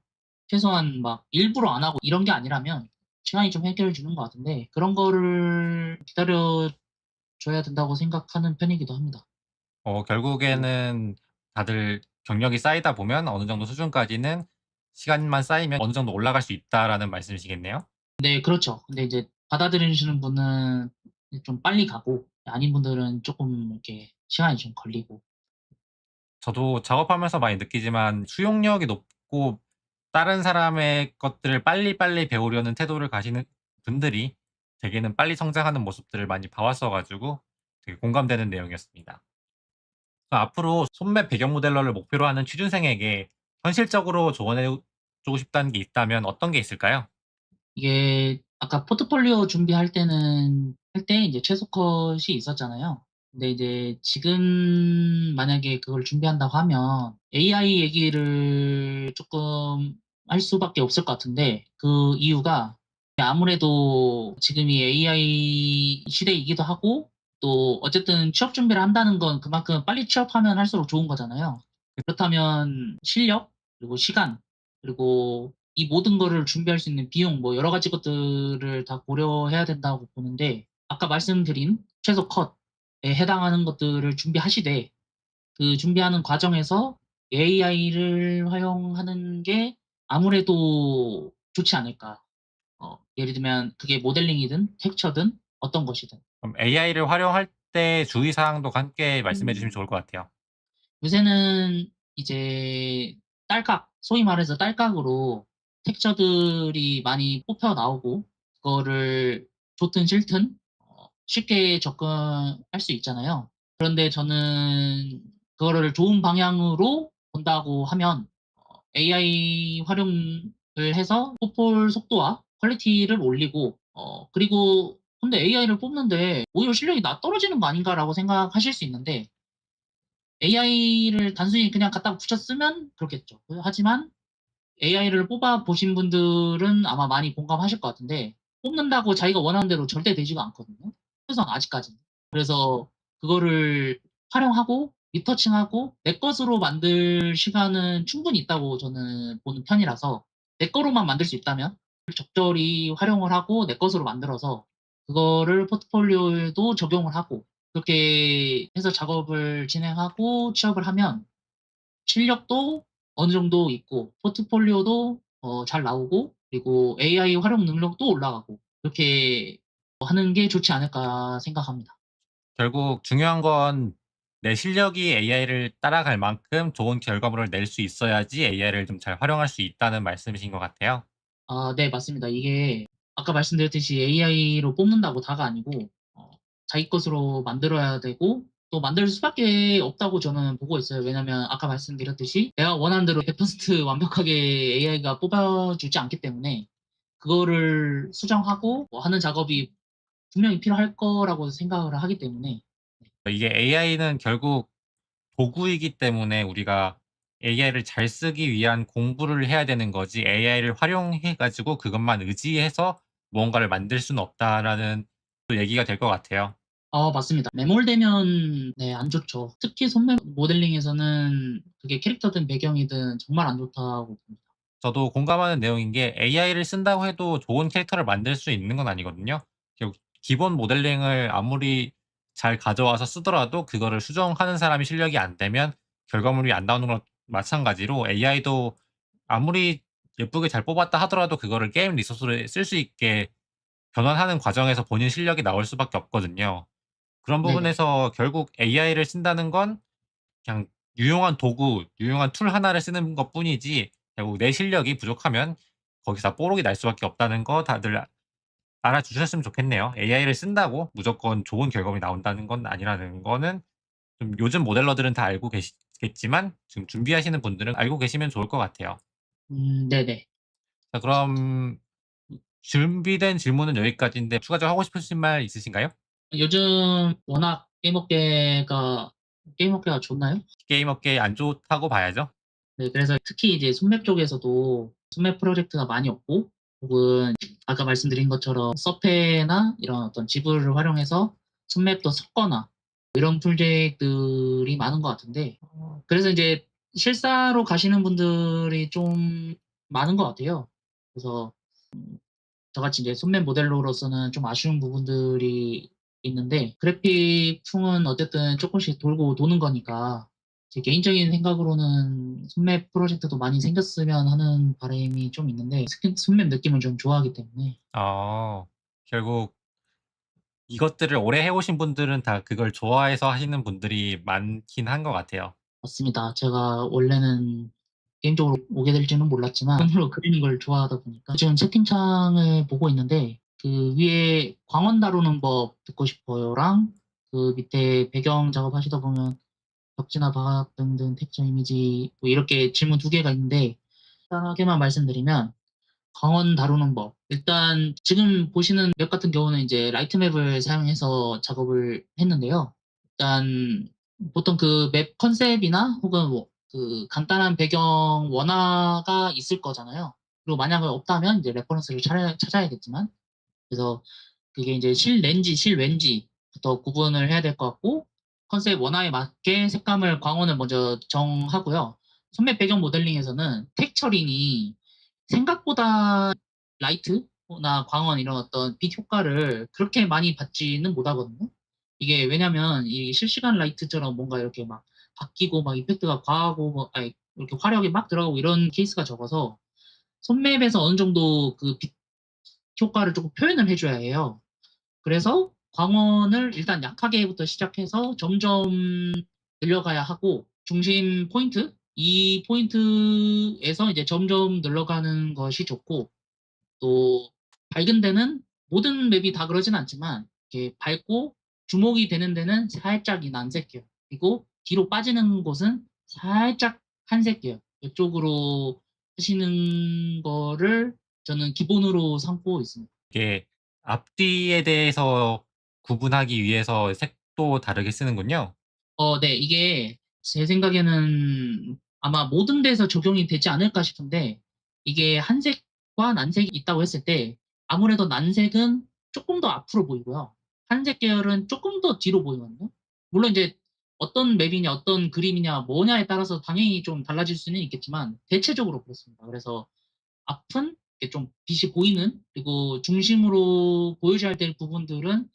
최소한 막 일부러 안 하고 이런 게 아니라면 시간이 좀 해결해 주는 것 같은데 그런 거를 기다려 줘야 된다고 생각하는 편이기도 합니다. 결국에는 다들 경력이 쌓이다 보면 어느 정도 수준까지는 시간만 쌓이면 어느 정도 올라갈 수 있다라는 말씀이시겠네요? 네, 그렇죠. 근데 이제 받아들이시는 분은 좀 빨리 가고 아닌 분들은 조금 이렇게 시간이 좀 걸리고. 저도 작업하면서 많이 느끼지만 수용력이 높고 다른 사람의 것들을 빨리빨리 배우려는 태도를 가지는 분들이 대개는 빨리 성장하는 모습들을 많이 봐 왔어 가지고 되게 공감되는 내용이었습니다. 앞으로 손맵 배경 모델러를 목표로 하는 취준생에게 현실적으로 조언해 주고 싶다는 게 있다면 어떤 게 있을까요? 이게 아까 포트폴리오 준비할 때는 할 때 이제 최소 컷이 있었잖아요. 근데 이제 지금 만약에 그걸 준비한다고 하면 AI 얘기를 조금 할 수밖에 없을 것 같은데 그 이유가 아무래도 지금이 AI 시대이기도 하고 또 어쨌든 취업 준비를 한다는 건 그만큼 빨리 취업하면 할수록 좋은 거잖아요. 그렇다면 실력 그리고 시간 그리고 이 모든 거를 준비할 수 있는 비용 뭐 여러 가지 것들을 다 고려해야 된다고 보는데 아까 말씀드린 최소 컷에 해당하는 것들을 준비하시되 그 준비하는 과정에서 AI를 활용하는 게 아무래도 좋지 않을까. 예를 들면 그게 모델링이든 텍처든 어떤 것이든. 그럼 AI를 활용할 때 주의 사항도 함께 말씀해 주시면 좋을 것 같아요. 요새는 이제 딸깍, 소위 말해서 딸깍으로 텍처들이 많이 뽑혀 나오고, 그거를 좋든 싫든 쉽게 접근할 수 있잖아요. 그런데 저는 그거를 좋은 방향으로 본다고 하면 AI 활용을 해서 뽑을 속도와 퀄리티를 올리고, 그리고 근데 AI를 뽑는데 오히려 실력이 떨어지는 거 아닌가라고 생각하실 수 있는데, AI를 단순히 그냥 갖다 붙여 쓰면 그렇겠죠. 하지만 AI를 뽑아 보신 분들은 아마 많이 공감하실 것 같은데 뽑는다고 자기가 원하는 대로 절대 되지가 않거든요. 최소한 아직까지는. 그래서 그거를 활용하고 리터칭하고 내 것으로 만들 시간은 충분히 있다고 저는 보는 편이라서 내 거로만 만들 수 있다면 적절히 활용을 하고 내 것으로 만들어서 그거를 포트폴리오에도 적용을 하고 그렇게 해서 작업을 진행하고 취업을 하면 실력도 어느 정도 있고 포트폴리오도 잘 나오고 그리고 AI 활용 능력도 올라가고 그렇게 하는 게 좋지 않을까 생각합니다. 결국 중요한 건 내 실력이 AI를 따라갈 만큼 좋은 결과물을 낼 수 있어야지 AI를 좀 잘 활용할 수 있다는 말씀이신 것 같아요. 아, 네, 맞습니다. 이게 아까 말씀드렸듯이 AI로 뽑는다고 다가 아니고 자기 것으로 만들어야 되고 또 만들 수밖에 없다고 저는 보고 있어요. 왜냐면 아까 말씀드렸듯이 내가 원하는 대로 100% 완벽하게 AI가 뽑아주지 않기 때문에 그거를 수정하고 하는 작업이 분명히 필요할 거라고 생각을 하기 때문에 이게 AI는 결국 도구이기 때문에 우리가 AI를 잘 쓰기 위한 공부를 해야 되는 거지 AI를 활용해 가지고 그것만 의지해서 무언가를 만들 수는 없다라는 또 얘기가 될 것 같아요. 맞습니다. 매몰되면 네, 안 좋죠. 특히 손맵 모델링에서는 그게 캐릭터든 배경이든 정말 안 좋다고 봅니다. 저도 공감하는 내용인 게 AI를 쓴다고 해도 좋은 캐릭터를 만들 수 있는 건 아니거든요. 결국 기본 모델링을 아무리 잘 가져와서 쓰더라도 그거를 수정하는 사람이 실력이 안 되면 결과물이 안 나오는 거랑 마찬가지로 AI도 아무리 예쁘게 잘 뽑았다 하더라도 그거를 게임 리소스로 쓸 수 있게 변환하는 과정에서 본인 실력이 나올 수밖에 없거든요. 그런 네네. 부분에서 결국 AI를 쓴다는 건 그냥 유용한 도구, 유용한 툴 하나를 쓰는 것뿐이지 결국 내 실력이 부족하면 거기서 뽀록이 날 수밖에 없다는 거 다들 알아주셨으면 좋겠네요. AI를 쓴다고 무조건 좋은 결과물이 나온다는 건 아니라는 거는 좀 요즘 모델러들은 다 알고 계시겠지만 지금 준비하시는 분들은 알고 계시면 좋을 것 같아요. 네네. 자 그럼 준비된 질문은 여기까지인데 추가적으로 하고 싶으신 말 있으신가요? 요즘 워낙 게임 업계가 좋나요? 게임 업계에 안 좋다고 봐야죠. 네, 그래서 특히 이제 손맵 쪽에서도 손맵 프로젝트가 많이 없고 혹은 아까 말씀드린 것처럼 서페나 이런 어떤 지불을 활용해서 손맵도 섞거나 이런 프로젝트들이 많은 것 같은데 그래서 이제 실사로 가시는 분들이 좀 많은 것 같아요. 그래서 저같이 이제 손맨 모델로서는 좀 아쉬운 부분들이 있는데 그래픽풍은 어쨌든 조금씩 돌고 도는 거니까 제 개인적인 생각으로는 손맵 프로젝트도 많이 생겼으면 하는 바람이 좀 있는데 손맵 느낌을 좀 좋아하기 때문에 결국 이것들을 오래 해 오신 분들은 다 그걸 좋아해서 하시는 분들이 많긴 한 것 같아요. 맞습니다. 제가 원래는 개인적으로 오게 될지는 몰랐지만 손으로 그리는 걸 좋아하다 보니까 지금 채팅창을 보고 있는데 그 위에 광원 다루는 법 듣고 싶어요랑 그 밑에 배경 작업하시다 보면 벽지나 바닥 등등 텍스처 이미지 뭐 이렇게 질문 두 개가 있는데 간단하게만 말씀드리면 광원 다루는 법. 일단 지금 보시는 맵 같은 경우는 이제 라이트 맵을 사용해서 작업을 했는데요. 일단 보통 그 맵 컨셉이나 혹은 뭐 그 간단한 배경 원화가 있을 거잖아요. 그리고 만약에 없다면 이제 레퍼런스를 찾아야겠지만 그래서 그게 이제 실렌지, 실왠지부터 구분을 해야 될 것 같고 컨셉 원화에 맞게 색감을 광원을 먼저 정하고요. 선맵 배경 모델링에서는 텍처링이 생각보다 라이트나 광원 이런 어떤 빛 효과를 그렇게 많이 받지는 못하거든요. 이게 왜냐면 이 실시간 라이트처럼 뭔가 이렇게 막 바뀌고 막 이펙트가 과하고 뭐, 아니, 이렇게 화력이 막 들어가고 이런 케이스가 적어서 손맵에서 어느 정도 그 빛 효과를 조금 표현을 해줘야 해요. 그래서 광원을 일단 약하게부터 시작해서 점점 늘려가야 하고 중심 포인트 이 포인트에서 이제 점점 늘러가는 것이 좋고 또 밝은 데는 모든 맵이 다 그러진 않지만 이렇게 밝고 주목이 되는 데는 살짝 이 난색 계열 그리고 뒤로 빠지는 곳은 살짝 한색 계열 이쪽으로 하시는 거를 저는 기본으로 삼고 있습니다. 이게 앞뒤에 대해서 구분하기 위해서 색도 다르게 쓰는군요. 네, 이게 제 생각에는 아마 모든 데서 적용이 되지 않을까 싶은데 이게 한색과 난색이 있다고 했을 때 아무래도 난색은 조금 더 앞으로 보이고요. 한색 계열은 조금 더 뒤로 보이거든요. 물론 이제 어떤 맵이냐 어떤 그림이냐 뭐냐에 따라서 당연히 좀 달라질 수는 있겠지만 대체적으로 그렇습니다. 그래서 앞은 이렇게 좀 빛이 보이는 그리고 중심으로 보여줘야 될 부분들은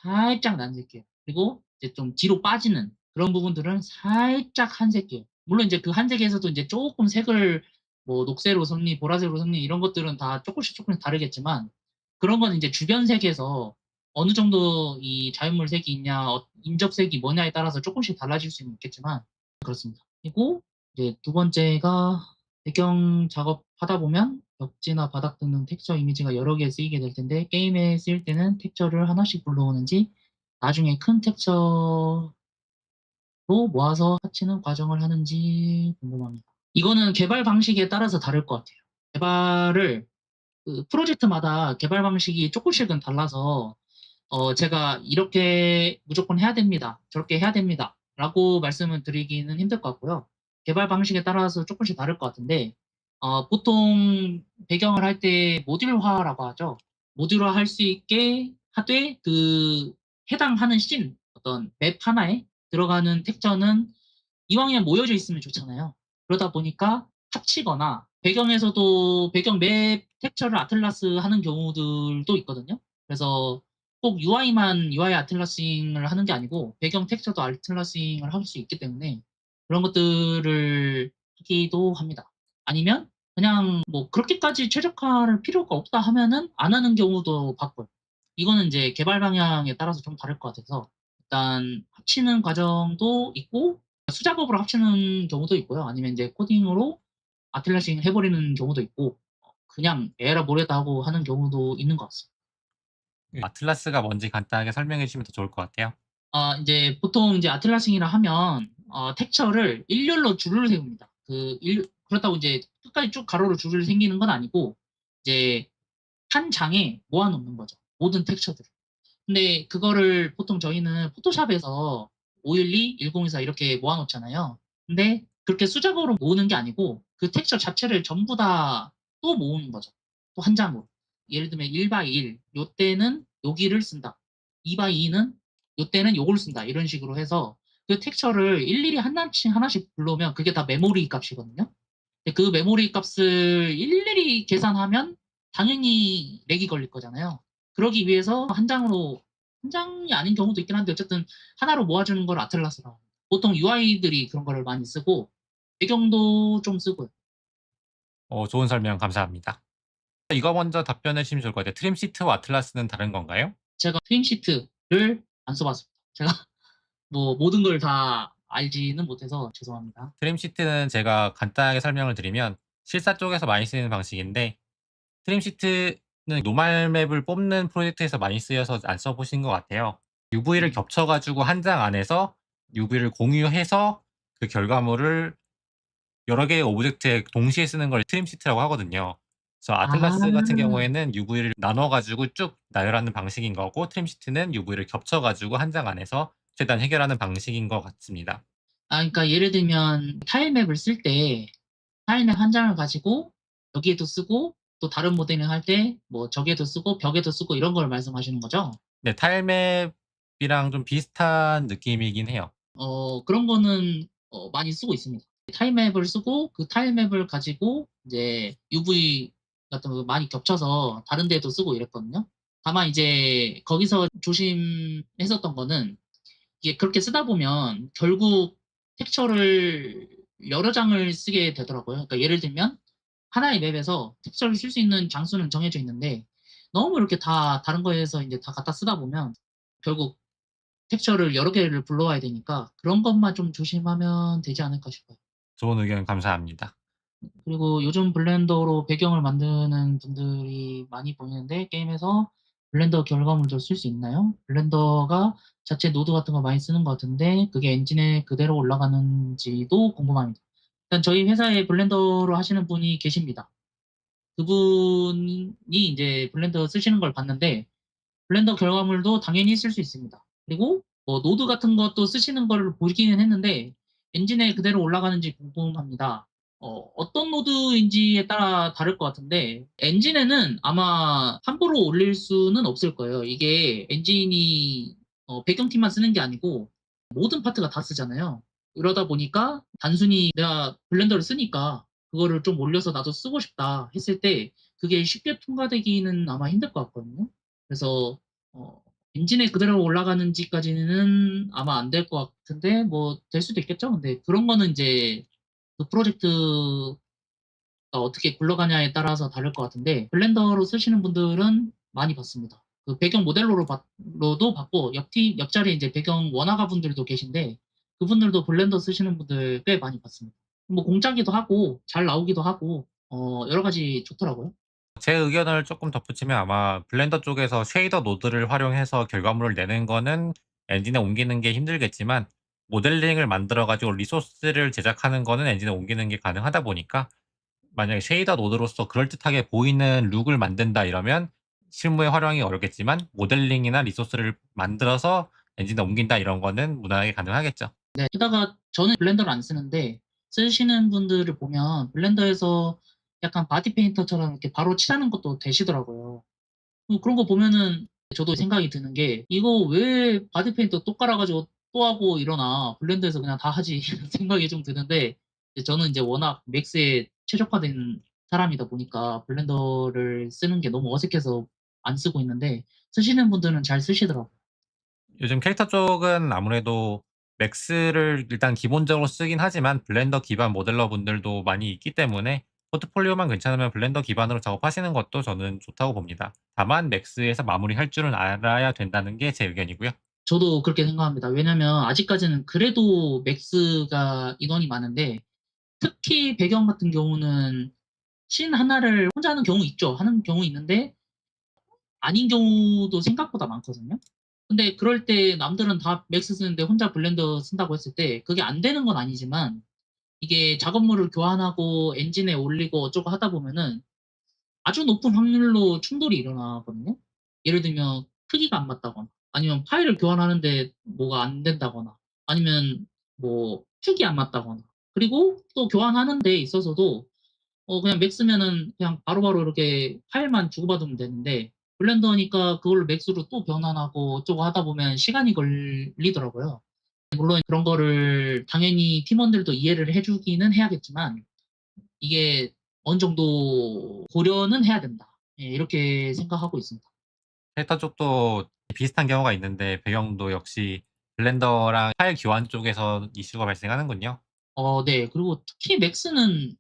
살짝 난색이에요. 그리고 이제 좀 뒤로 빠지는 그런 부분들은 살짝 한색이에요. 물론 이제 그 한색에서도 이제 조금 색을 뭐 녹색으로 섭니, 보라색으로 섭니 이런 것들은 다 조금씩 다르겠지만 그런 건 이제 주변 색에서 어느 정도 이 자연물 색이 있냐, 인접색이 뭐냐에 따라서 조금씩 달라질 수는 있겠지만 그렇습니다. 그리고 이제 두 번째가 배경 작업하다 보면 벽지나 바닥 등등 텍스처 이미지가 여러 개 쓰이게 될 텐데 게임에 쓰일 때는 텍스처를 하나씩 불러오는지 나중에 큰 텍스처로 모아서 합치는 과정을 하는지 궁금합니다. 이거는 개발 방식에 따라서 다를 것 같아요. 개발을 그 프로젝트마다 개발 방식이 조금씩은 달라서 제가 이렇게 무조건 해야 됩니다. 저렇게 해야 됩니다. 라고 말씀을 드리기는 힘들 것 같고요. 개발 방식에 따라서 조금씩 다를 것 같은데, 보통 배경을 할 때 모듈화라고 하죠. 모듈화 할 수 있게 하되 그 해당하는 씬, 어떤 맵 하나에 들어가는 텍스처는 이왕이면 모여져 있으면 좋잖아요. 그러다 보니까 합치거나 배경에서도 배경 맵 텍스처를 아틀라스 하는 경우들도 있거든요. 그래서 꼭 UI만 UI 아틀라싱을 하는 게 아니고 배경 텍스처도 아틀라싱을 할 수 있기 때문에 그런 것들을 하기도 합니다. 아니면 그냥 뭐 그렇게까지 최적화를 필요가 없다 하면은 안 하는 경우도 봤고요. 이거는 이제 개발 방향에 따라서 좀 다를 것 같아서 일단 합치는 과정도 있고 수작업으로 합치는 경우도 있고요. 아니면 이제 코딩으로 아틀라싱 해버리는 경우도 있고 그냥 에라 모레다 하고 하는 경우도 있는 것 같습니다. 아틀라스가 뭔지 간단하게 설명해 주시면 더 좋을 것 같아요. 이제 보통 이제 아틀라싱이라 하면 텍스처를 일렬로 줄을 세웁니다. 그렇다고 이제 끝까지 쭉 가로로 줄을 생기는 건 아니고 이제 한 장에 모아놓는 거죠. 모든 텍스처들을. 근데 그거를 보통 저희는 포토샵에서 512, 1024 이렇게 모아놓잖아요. 근데 그렇게 수작업으로 모으는 게 아니고 그 텍스처 자체를 전부 다 또 모으는 거죠. 또 한 장으로. 예를 들면 1 x 1, 요때는 여기를 쓴다. 2 x 2는 요때는 요걸 쓴다. 이런 식으로 해서 그 텍스처를 일일이 하나씩 불러오면 그게 다 메모리 값이거든요. 근데 그 메모리 값을 일일이 계산하면 당연히 렉이 걸릴 거잖아요. 그러기 위해서 한 장이 아닌 경우도 있긴 한데 어쨌든 하나로 모아주는 걸 아틀라스라고 합니다. 보통 UI들이 그런 거를 많이 쓰고 배경도 좀 쓰고요. 좋은 설명 감사합니다. 이거 먼저 답변해 주시면 좋을 것 같아요. 트림 시트와 아틀라스는 다른 건가요? 제가 트림시트를 안 써봤습니다. 제가 뭐 모든 걸 다 알지는 못해서 죄송합니다. 트림 시트는 제가 간단하게 설명을 드리면 실사 쪽에서 많이 쓰이는 방식인데 트림 시트는 노말 맵을 뽑는 프로젝트에서 많이 쓰여서 안 써보신 것 같아요. UV를 겹쳐 가지고 한 장 안에서 UV를 공유해서 그 결과물을 여러 개의 오브젝트에 동시에 쓰는 걸 트림 시트라고 하거든요. 그래서 아틀라스 같은 아, 경우에는 UV를 나눠 가지고 쭉 나열하는 방식인 거고 트림 시트는 UV를 겹쳐 가지고 한 장 안에서 최대한 해결하는 방식인 것 같습니다. 그러니까 예를 들면 타일맵을 쓸 때 타일맵 한 장을 가지고 여기에도 쓰고 또 다른 모델링 할 때 뭐 저기에도 쓰고 벽에도 쓰고 이런 걸 말씀하시는 거죠? 네, 타일맵이랑 좀 비슷한 느낌이긴 해요. 그런 거는 많이 쓰고 있습니다. 타일맵을 쓰고 그 타일맵을 가지고 이제 UV 같은 거 많이 겹쳐서 다른 데도 쓰고 이랬거든요. 다만 이제 거기서 조심했었던 거는 이게 그렇게 쓰다 보면 결국 텍스처를 여러 장을 쓰게 되더라고요. 그러니까 예를 들면 하나의 맵에서 텍스처를 쓸 수 있는 장수는 정해져 있는데 너무 이렇게 다 다른 거에서 이제 다 갖다 쓰다 보면 결국 텍스처를 여러 개를 불러와야 되니까 그런 것만 좀 조심하면 되지 않을까 싶어요. 좋은 의견 감사합니다. 그리고 요즘 블렌더로 배경을 만드는 분들이 많이 보이는데 게임에서 블렌더 결과물도 쓸 수 있나요? 블렌더가 자체 노드 같은 거 많이 쓰는 것 같은데 그게 엔진에 그대로 올라가는지도 궁금합니다. 일단 저희 회사에 블렌더로 하시는 분이 계십니다. 그분이 이제 블렌더 쓰시는 걸 봤는데 블렌더 결과물도 당연히 쓸 수 있습니다. 그리고 뭐 노드 같은 것도 쓰시는 거를 보기는 했는데 엔진에 그대로 올라가는지 궁금합니다. 어떤 노드인지에 따라 다를 것 같은데 엔진에는 아마 함부로 올릴 수는 없을 거예요. 이게 엔진이 배경팀만 쓰는 게 아니고 모든 파트가 다 쓰잖아요. 이러다 보니까 단순히 내가 블렌더를 쓰니까 그거를 좀 올려서 나도 쓰고 싶다 했을 때 그게 쉽게 통과되기는 아마 힘들 것 같거든요. 그래서 어, 엔진에 그대로 올라가는지까지는 아마 안 될 것 같은데 뭐 될 수도 있겠죠. 근데 그런 거는 이제 그 프로젝트가 어떻게 굴러가냐에 따라서 다를 것 같은데 블렌더로 쓰시는 분들은 많이 봤습니다. 그 배경 모델로도 봤고 옆자리에 이제 배경 원화가 분들도 계신데 그분들도 블렌더 쓰시는 분들 꽤 많이 봤습니다. 뭐 공짜기도 하고 잘 나오기도 하고 여러 가지 좋더라고요. 제 의견을 조금 덧붙이면 아마 블렌더 쪽에서 쉐이더 노드를 활용해서 결과물을 내는 거는 엔진에 옮기는 게 힘들겠지만, 모델링을 만들어 가지고 리소스를 제작하는 거는 엔진에 옮기는 게 가능하다 보니까, 만약에 쉐이더 노드로서 그럴듯하게 보이는 룩을 만든다 이러면 실무에 활용하기 어렵겠지만, 모델링이나 리소스를 만들어서 엔진에 옮긴다 이런 거는 무난하게 가능하겠죠. 네, 게다가 저는 블렌더를 안 쓰는데 쓰시는 분들을 보면 블렌더에서 약간 바디 페인터처럼 이렇게 바로 칠하는 것도 되시더라고요. 그런 거 보면은 저도 생각이 드는 게 이거 왜 바디 페인터 또 깔아가지고 또 하고 이러나 블렌더에서 그냥 다 하지 이런 생각이 좀 드는데 이제 저는 이제 워낙 맥스에 최적화된 사람이다 보니까 블렌더를 쓰는 게 너무 어색해서 안 쓰고 있는데 쓰시는 분들은 잘 쓰시더라고요. 요즘 캐릭터 쪽은 아무래도 맥스를 일단 기본적으로 쓰긴 하지만 블렌더 기반 모델러 분들도 많이 있기 때문에 포트폴리오만 괜찮으면 블렌더 기반으로 작업하시는 것도 저는 좋다고 봅니다. 다만 맥스에서 마무리할 줄은 알아야 된다는 게 제 의견이고요. 저도 그렇게 생각합니다. 왜냐면 아직까지는 그래도 맥스가 인원이 많은데 특히 배경 같은 경우는 씬 하나를 혼자 하는 경우 있죠. 하는 경우 있는데 아닌 경우도 생각보다 많거든요. 근데 그럴 때 남들은 다 맥스 쓰는데 혼자 블렌더 쓴다고 했을 때 그게 안 되는 건 아니지만 이게 작업물을 교환하고 엔진에 올리고 어쩌고 하다 보면은 아주 높은 확률로 충돌이 일어나거든요. 예를 들면 크기가 안 맞다거나 아니면 파일을 교환하는데 뭐가 안 된다거나 아니면 뭐 축이 안 맞다거나 그리고 또 교환하는 데 있어서도 그냥 맥스면은 그냥 바로바로 이렇게 파일만 주고받으면 되는데 블렌더니까 그걸로 맥스로 또 변환하고 어쩌고 하다 보면 시간이 걸리더라고요. 물론 그런 거를 당연히 팀원들도 이해를 해주기는 해야겠지만 이게 어느 정도 고려는 해야 된다. 예, 이렇게 생각하고 있습니다. 캐릭터 쪽도 비슷한 경우가 있는데 배경도 역시 블렌더랑 파일 교환 쪽에서 이슈가 발생하는군요. 네. 그리고 특히 맥스는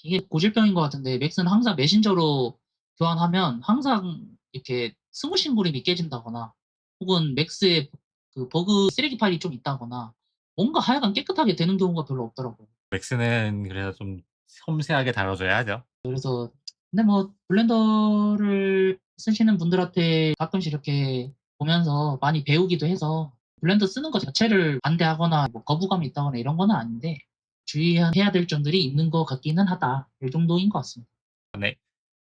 이게 고질병인 것 같은데 맥스는 항상 메신저로 교환하면 항상 이렇게 스무싱 그림이 깨진다거나 혹은 맥스에 그 버그 쓰레기 파일이 좀 있다거나 뭔가 하여간 깨끗하게 되는 경우가 별로 없더라고요. 맥스는 그래서 좀 섬세하게 다뤄줘야 하죠. 그래서 근데 뭐 블렌더를 쓰시는 분들한테 가끔씩 이렇게 보면서 많이 배우기도 해서 블렌더 쓰는 것 자체를 반대하거나 뭐 거부감이 있다거나 이런 거는 아닌데 주의해야 될 점들이 있는 것 같기는 하다. 이 정도인 것 같습니다. 네.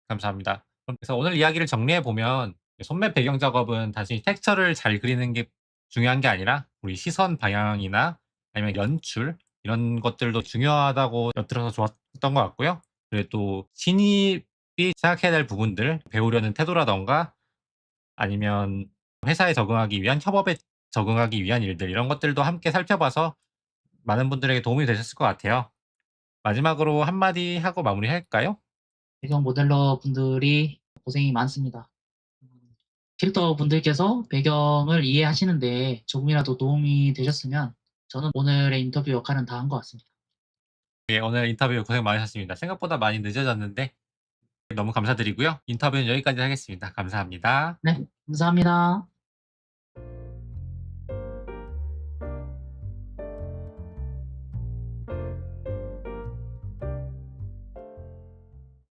감사합니다. 그래서 오늘 이야기를 정리해 보면 손맵 배경 작업은 단순히 텍스처를 잘 그리는 게 중요한 게 아니라 우리 시선 방향이나 아니면 연출 이런 것들도 중요하다고 엿들어서 좋았던 것 같고요. 그리고 또 신입이 생각해야 될 부분들, 배우려는 태도라든가 아니면 회사에 적응하기 위한 협업에 적응하기 위한 일들 이런 것들도 함께 살펴봐서 많은 분들에게 도움이 되셨을 것 같아요. 마지막으로 한마디 하고 마무리할까요? 배경 모델러 분들이 고생이 많습니다. 음, 캐릭터 분들께서 배경을 이해하시는데 조금이라도 도움이 되셨으면 저는 오늘의 인터뷰 역할은 다 한 것 같습니다. 예, 오늘 인터뷰 고생 많으셨습니다. 생각보다 많이 늦어졌는데 너무 감사드리고요. 인터뷰는 여기까지 하겠습니다. 감사합니다. 네, 감사합니다.